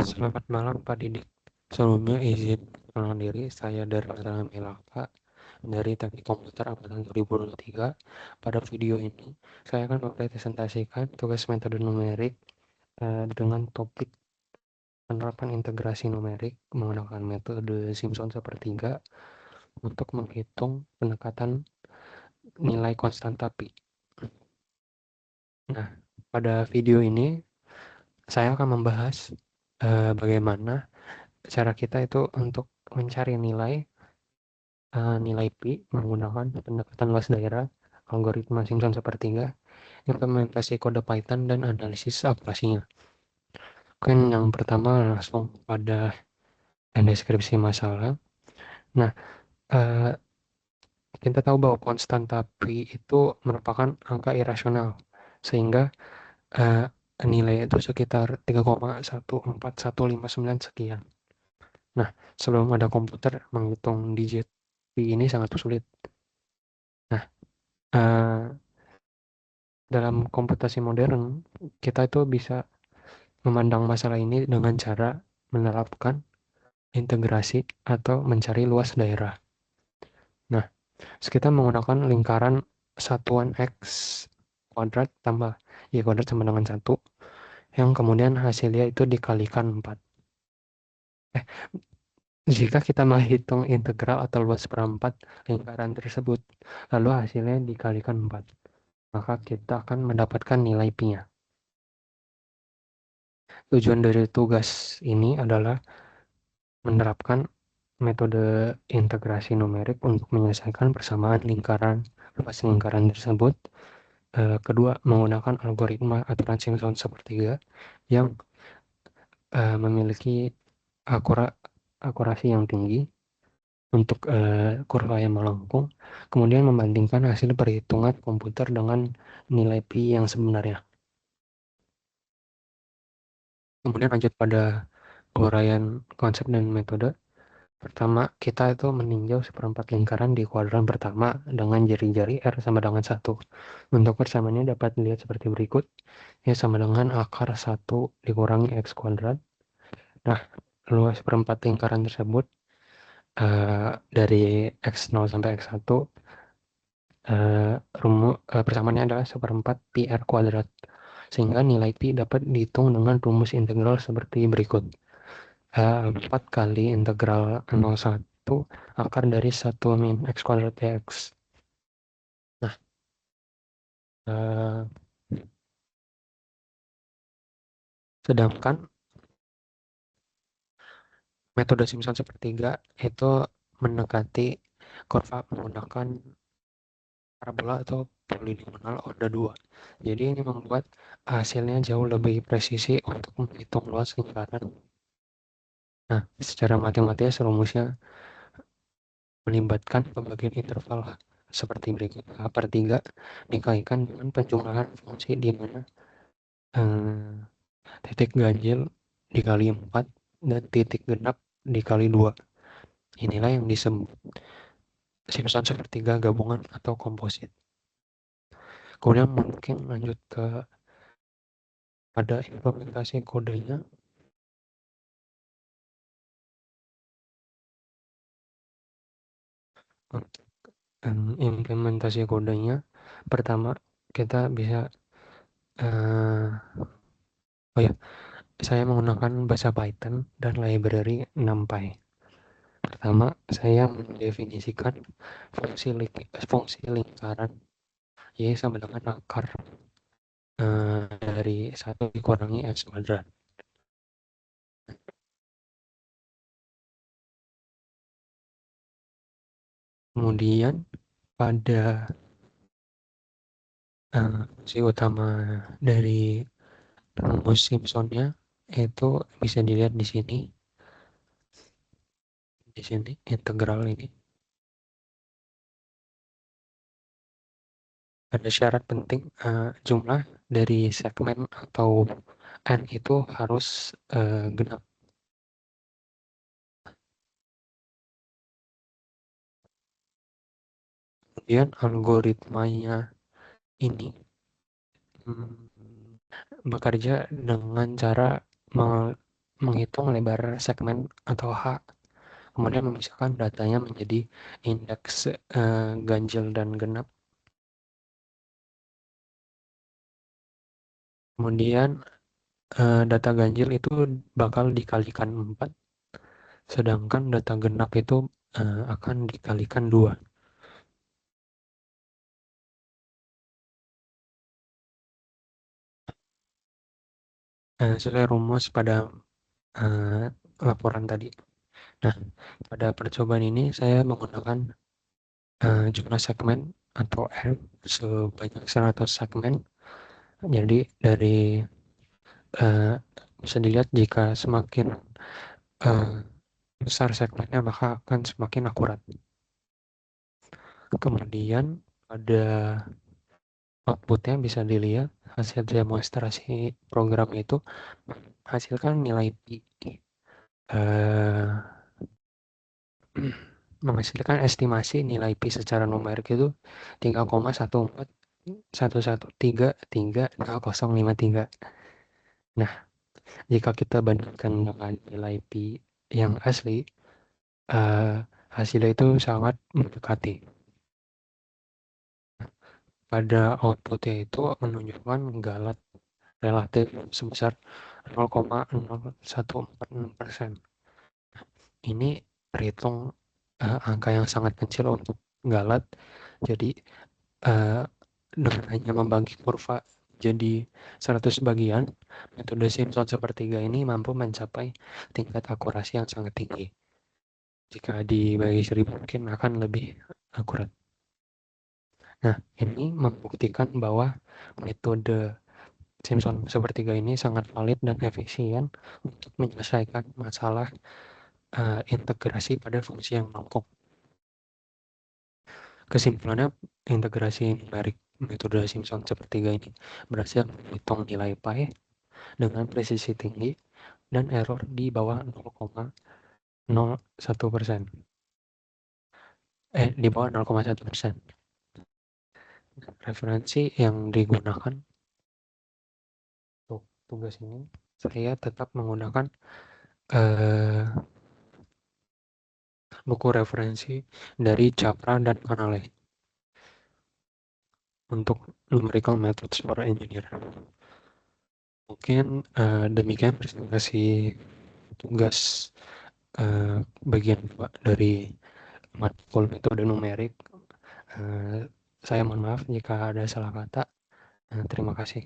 Selamat malam Pak Didik. Sebelumnya izin kenalkan diri, saya Darmawan Milaka dari Teknik Komputer Angkatan 2023. Pada video ini, saya akan mempresentasikan tugas metode numerik dengan topik penerapan integrasi numerik menggunakan metode Simpson sepertiga untuk menghitung pendekatan nilai konstanta Pi. Nah, pada video ini saya akan membahas bagaimana cara kita itu untuk mencari nilai pi menggunakan pendekatan luas daerah, algoritma Simpson sepertiga, implementasi kode Python, dan analisis aplikasinya. Mungkin yang pertama langsung pada deskripsi masalah. Nah, uh, kita tahu bahwa konstanta pi itu merupakan angka irasional, sehingga uh, nilai itu sekitar 3,14159 sekian. Nah, sebelum ada komputer menghitung digit pi ini sangat sulit. Nah, dalam komputasi modern, kita itu bisa memandang masalah ini dengan cara menerapkan integrasi atau mencari luas daerah. Nah, kita menggunakan lingkaran satuan X kuadrat tambah Y kuadrat sama dengan 1, yang kemudian hasilnya itu dikalikan 4. Jika kita menghitung integral atau luas seperempat lingkaran tersebut, lalu hasilnya dikalikan 4, maka kita akan mendapatkan nilai pi-nya. Tujuan dari tugas ini adalah menerapkan metode integrasi numerik untuk menyelesaikan persamaan luas lingkaran tersebut. Kedua, menggunakan algoritma aturan Simpson sepertiga yang memiliki akurasi yang tinggi untuk kurva yang melengkung, kemudian membandingkan hasil perhitungan komputer dengan nilai pi yang sebenarnya. Kemudian lanjut pada uraian konsep dan metode. Pertama, kita itu meninjau seperempat lingkaran di kuadran pertama dengan jari-jari R sama dengan 1. Untuk persamaannya dapat dilihat seperti berikut. Ya, sama dengan akar 1 dikurangi X kuadrat. Nah, luas seperempat lingkaran tersebut dari X0 sampai X1, persamaannya adalah seperempat pi R kuadrat. Sehingga nilai pi dapat dihitung dengan rumus integral seperti berikut. 4 kali integral 01 akar dari 1 min X kuadrat dx. Nah, sedangkan metode Simpson sepertiga itu mendekati kurva menggunakan parabola atau polinomial order 2. Jadi ini membuat hasilnya jauh lebih presisi untuk menghitung luas lingkaran. Nah, secara matematis rumusnya melibatkan pembagian interval seperti berikut. A per 3 dikalikan dengan penjumlahan fungsi di mana titik ganjil dikali 4 dan titik genap dikali 2. Inilah yang disebut Simpson sepertiga gabungan atau komposit. Kemudian mungkin lanjut ke pada implementasi kodenya. Untuk implementasi kodenya, pertama kita bisa saya menggunakan bahasa Python dan library NumPy. Pertama, saya mendefinisikan fungsi lingkaran Y sama dengan akar dari 1 dikurangi X kuadrat. Kemudian pada fungsi utama dari rumus Simpsonnya itu bisa dilihat di sini. Di sini integral ini. Ada syarat penting, jumlah dari segmen atau N itu harus genap. Kemudian algoritmanya ini bekerja dengan cara menghitung lebar segmen atau H, kemudian memisahkan datanya menjadi indeks ganjil dan genap. Kemudian data ganjil itu bakal dikalikan 4, sedangkan data genap itu akan dikalikan 2. Sesuai rumus pada laporan tadi. Nah, pada percobaan ini saya menggunakan jumlah segmen atau R sebanyak 100 segmen. Jadi dari uh, bisa dilihat jika semakin uh, besar segmennya maka akan semakin akurat. Kemudian pada outputnya bisa dilihat hasil demonstrasi program itu hasilkan nilai pi menghasilkan estimasi nilai pi secara numerik itu 3,141133053. Nah, jika kita bandingkan dengan nilai pi yang asli, uh, hasilnya itu sangat mendekati. Pada outputnya itu menunjukkan galat relatif sebesar 0,0146%. Ini terhitung angka yang sangat kecil untuk galat. Jadi dengan hanya membagi kurva jadi 100 bagian, metode Simpson sepertiga ini mampu mencapai tingkat akurasi yang sangat tinggi. Jika dibagi 1000 mungkin akan lebih akurat. Nah, ini membuktikan bahwa metode Simpson sepertiga ini sangat valid dan efisien untuk menyelesaikan masalah integrasi pada fungsi yang nongkrong. Kesimpulannya, integrasi numerik metode Simpson sepertiga ini berhasil menghitung nilai pi dengan presisi tinggi dan error di bawah 0,01%. Di bawah 0,1%. Referensi yang digunakan untuk tugas ini, saya tetap menggunakan buku referensi dari Capra dan Canale untuk numerical methods for engineer. Mungkin demikian presentasi tugas bagian 2 dari matkul metode numerik. Saya mohon maaf jika ada salah kata. Terima kasih.